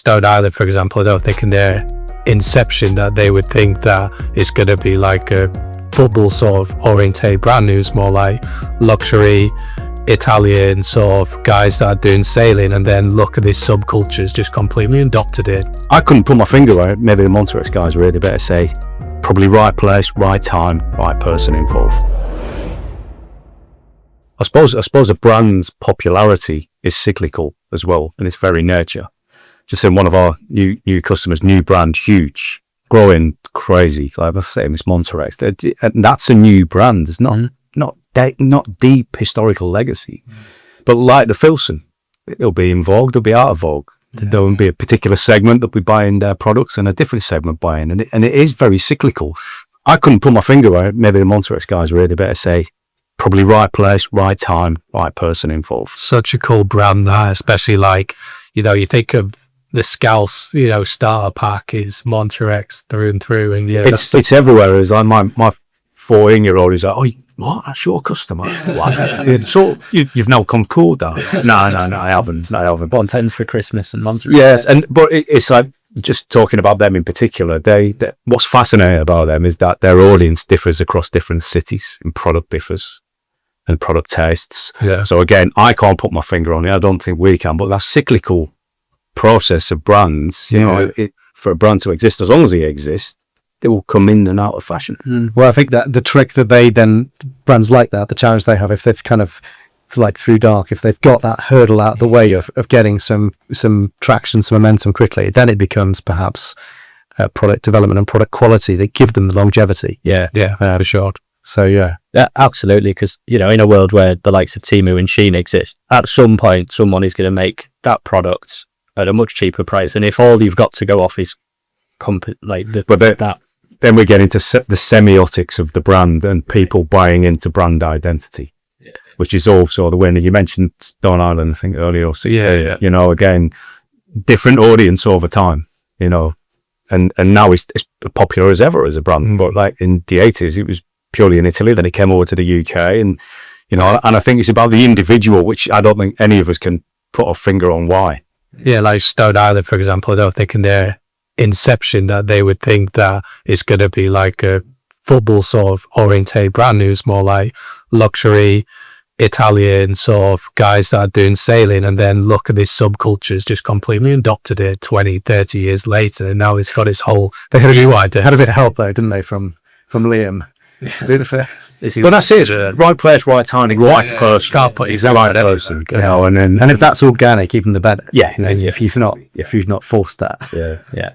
Stone Island, for example, I don't think in their inception that they would think that it's going to be like a football sort of oriented brand. It was more like luxury Italian sort of guys that are doing sailing, and then look at this subculture's just completely adopted it. I couldn't put my finger on it. Maybe the Montirex guys really better say, probably right place, right time, right person involved. I suppose a brand's popularity is cyclical as well in its very nature. Just in one of our new customers, new brand, huge, growing crazy. Like I was saying, it's Montirex. And that's a new brand. It's not deep historical legacy. But like the Filson, it'll be in vogue, it'll be out of vogue. There'll be a particular segment that'll be buying their products and a different segment buying. And it is very cyclical. I couldn't put my finger on it. Maybe the Montirex guys really better say, probably right place, right time, right person involved. Such a cool brand that, especially like, you think of the Scouse, starter pack is Montirex through and through. And it's everywhere. It's like my 14-year-old is like, oh, what? That's your customer? So you've now come cool down. No, I haven't. Bonten's for Christmas and Montirex. Yes, but it's like, just talking about them in particular, they what's fascinating about them is that their audience differs across different cities, and product differs and product tastes. Yeah. So again, I can't put my finger on it. I don't think we can, but that cyclical process of brands, for a brand to exist, as long as they exist, they will come in and out of fashion. Well, I think that the trick that brands like that, the challenge they have, if they've kind of, like through dark, if they've got that hurdle out the way of getting some traction, some momentum quickly, then it becomes perhaps product development and product quality that give them the longevity. Yeah, for sure. So yeah, absolutely. Because in a world where the likes of Temu and Shein exist, at some point someone is going to make that product at a much cheaper price, and if all you've got to go off is then we get into the semiotics of the brand and people buying into brand identity. Which is also the winner. You mentioned Stone Island, I think, earlier. So, yeah. Again, different audience over time, and now it's popular as ever as a brand. But like in the 80s, it was purely in Italy. Then it came over to the UK, and and I think it's about the individual, which I don't think any of us can put a finger on why. Yeah, like Stone Island, for example, I don't think in their inception that they would think that it's going to be like a football sort of oriented brand. It was more like luxury Italian sort of guys that are doing sailing, and then look at this subculture's just completely adopted it 20-30 years later, and now it's got its whole new identity. Had a bit of help though, didn't they, from Liam? But that's it. Right place, right time, right person. Can't put He's the right person. And if that's organic, even the better. Yeah. If you've not forced that. Yeah.